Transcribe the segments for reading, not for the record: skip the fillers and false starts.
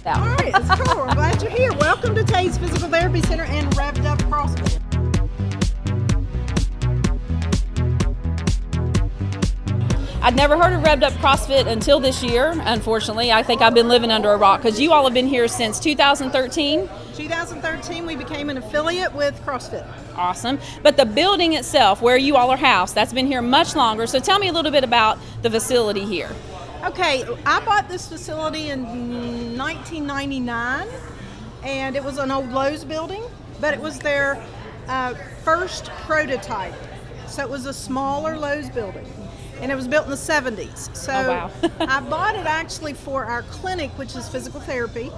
All right, it's cool. I'm glad you're here. Welcome to Tate's Physical Therapy Center and RevvedUp CrossFit. I'd never heard of RevvedUp CrossFit until this year, unfortunately. I think I've been living under a rock because you all have been here since 2013. 2013, we became an affiliate with CrossFit. Awesome. But the building itself, where you all are housed, that's been here much longer. So tell me a little bit about the facility here. Okay, I bought this facility in 1999, and it was an old Lowe's building, but it was their first prototype. So it was a smaller Lowe's building, and it was built in the 70s. So oh, wow. I bought it actually for our clinic, which is physical therapy,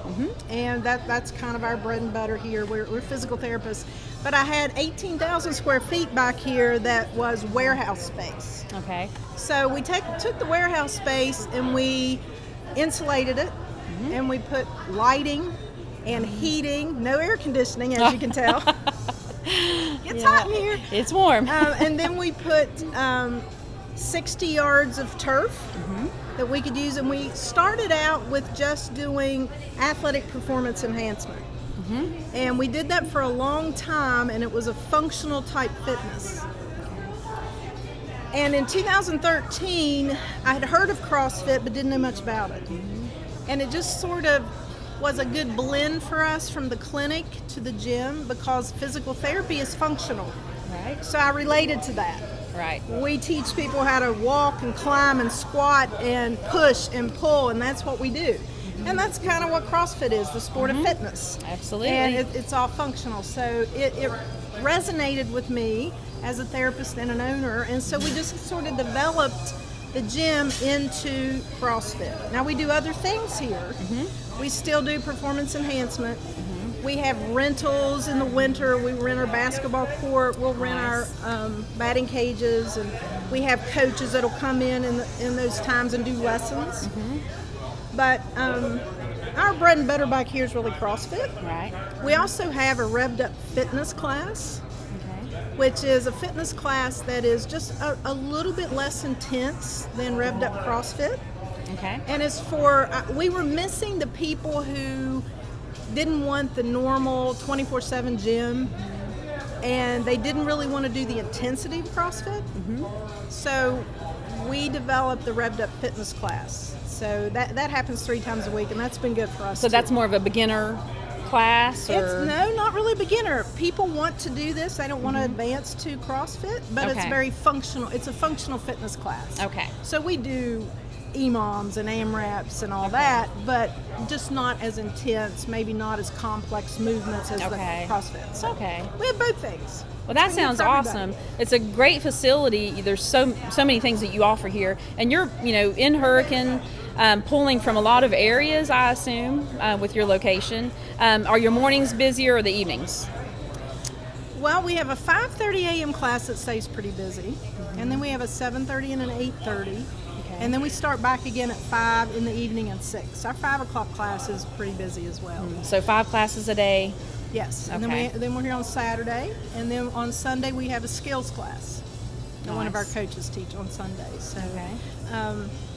and that's kind of our bread and butter here. We're physical therapists. But I had 18,000 square feet back here that was warehouse space. Okay. So we took the warehouse space and we insulated it, and we put lighting and heating, no air conditioning, as you can tell. It's hot in here. It's warm. And then we put 60 yards of turf that we could use, and we started out with just doing athletic performance enhancement. And we did that for a long time, and it was a functional type fitness. And in 2013, I had heard of CrossFit but didn't know much about it. And it just sort of was a good blend for us from the clinic to the gym, because physical therapy is functional. Right. So I related to that. Right. We teach people how to walk and climb and squat and push and pull, and that's what we do. And that's kind of what CrossFit is, the sport of fitness. Absolutely. And it's all functional. So it resonated with me as a therapist and an owner, and so we just sort of developed the gym into CrossFit. Now we do other things here. We still do performance enhancement. We have rentals in the winter. We rent our basketball court. We'll rent our batting cages, and we have coaches that'll come in those times and do lessons. But our bread and butter back here is really CrossFit. Right. We also have a RevvedUp fitness class, which is a fitness class that is just a little bit less intense than RevvedUp CrossFit. Okay. And it's for, we were missing the people who didn't want the normal 24/7 gym, and they didn't really want to do the intensity of CrossFit. So we developed the RevvedUp fitness class. So that happens 3 times a week, and that's been good for us. So that's more of a beginner class? Or? No, not really beginner. People want to do this. They don't want to advance to CrossFit, but it's very functional. It's a functional fitness class. Okay. So we do EMOMs and AMRAPs and all that, but just not as intense, maybe not as complex movements as the CrossFit. So we have both things. Well, that sounds awesome. It's a great facility. There's so many things that you offer here, and you're in Hurricane, pulling from a lot of areas, I assume, with your location. Are your mornings busier or the evenings? Well, we have a 5:30 a.m. class that stays pretty busy, and then we have a 7:30 and an 8:30. And then we start back again at 5 in the evening and 6. Our 5 o'clock class is pretty busy as well. So 5 classes a day? Yes. And then we're here on Saturday. And then on Sunday we have a skills class. And one of our coaches teach on Sundays. So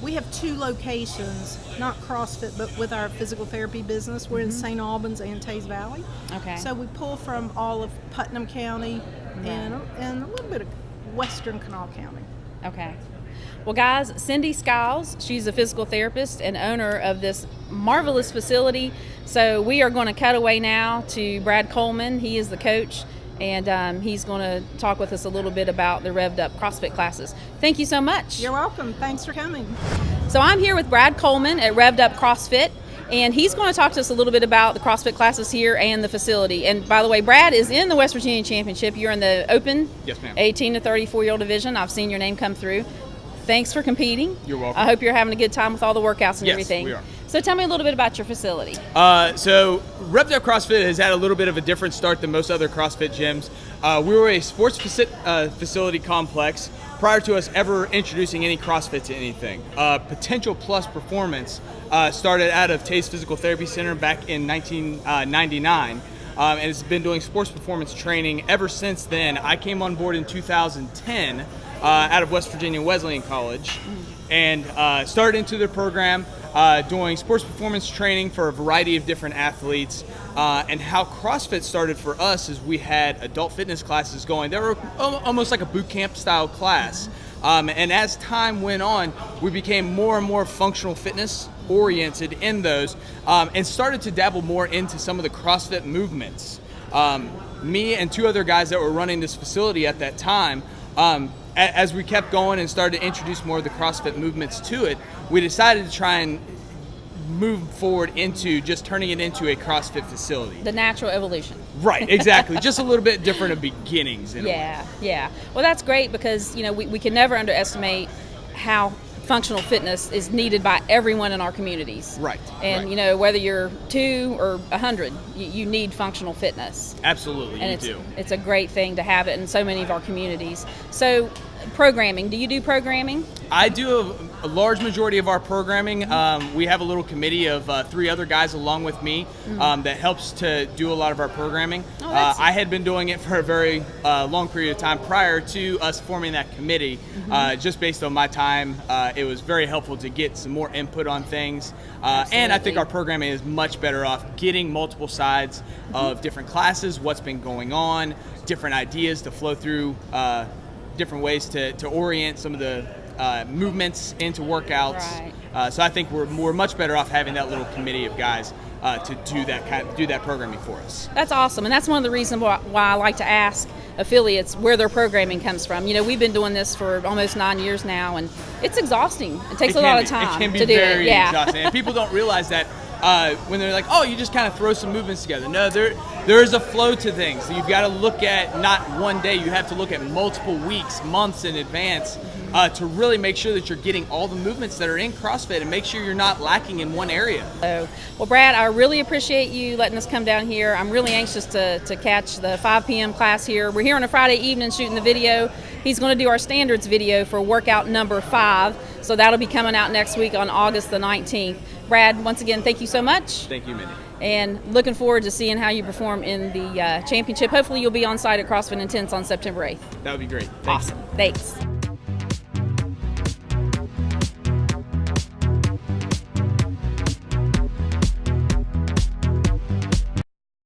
we have 2 locations, not CrossFit, but with our physical therapy business. We're in St. Albans and Taze Valley. So we pull from all of Putnam County and a little bit of Western Kanawha County. Okay. Well, guys, Cindy Skiles, she's a physical therapist and owner of this marvelous facility. So we are going to cut away now to Brad Coleman. He is the coach, and he's going to talk with us a little bit about the RevvedUp CrossFit classes. Thank you so much. You're welcome. Thanks for coming. So I'm here with Brad Coleman at RevvedUp CrossFit, and he's going to talk to us a little bit about the CrossFit classes here and the facility. And by the way, Brad is in the West Virginia Championship. You're in the open 18 to 34-year-old division. I've seen your name come through. Thanks for competing. You're welcome. I hope you're having a good time with all the workouts and everything. Yes, we are. So tell me a little bit about your facility. So RevvedUp CrossFit has had a little bit of a different start than most other CrossFit gyms. We were a sports facility complex prior to us ever introducing any CrossFit to anything. Potential Plus Performance started out of Taze Physical Therapy Center back in 1999. And it's been doing sports performance training ever since then. I came on board in 2010 out of West Virginia Wesleyan College, and started into the program doing sports performance training for a variety of different athletes. And how CrossFit started for us is we had adult fitness classes going. They were almost like a boot camp style class. And as time went on, we became more and more functional fitness oriented in those, and started to dabble more into some of the CrossFit movements. Me and two other guys that were running this facility at that time, as we kept going and started to introduce more of the CrossFit movements to it, we decided to try and move forward into just turning it into a CrossFit facility. The natural evolution. Right, exactly. Just a little bit different of beginnings. Yeah. Well, that's great because, we can never underestimate how functional fitness is needed by everyone in our communities. Right. And, right. Whether you're 2 or 100, you need functional fitness. Absolutely, and you do. It's a great thing to have it in so many of our communities. So, programming. Do you do programming? I do a large majority of our programming. We have a little committee of 3 other guys along with me that helps to do a lot of our programming. I had been doing it for a very long period of time prior to us forming that committee. Just based on my time, it was very helpful to get some more input on things. And I think our programming is much better off getting multiple sides of different classes, what's been going on, different ideas to flow through, different ways to orient some of the movements into workouts. Right. So I think we're much better off having that little committee of guys to do that programming for us. That's awesome, and that's one of the reasons why I like to ask affiliates where their programming comes from. We've been doing this for almost 9 years now, and it's exhausting. It takes a lot of time It can be to do very it. Yeah. exhausting, and people don't realize that when they're like, "Oh, you just kind of throw some movements together." No, there is a flow to things. You've got to look at not one day. You have to look at multiple weeks, months in advance to really make sure that you're getting all the movements that are in CrossFit and make sure you're not lacking in one area. So, well, Brad, I really appreciate you letting us come down here. I'm really anxious to catch the 5 p.m. class here. We're here on a Friday evening shooting the video. He's going to do our standards video for workout number 5. So that'll be coming out next week on August the 19th. Brad, once again, thank you so much. Thank you, Mindy. And looking forward to seeing how you perform in the championship. Hopefully you'll be on site at CrossFit Intense on September 8th. That would be great. Thanks. Awesome. Thanks.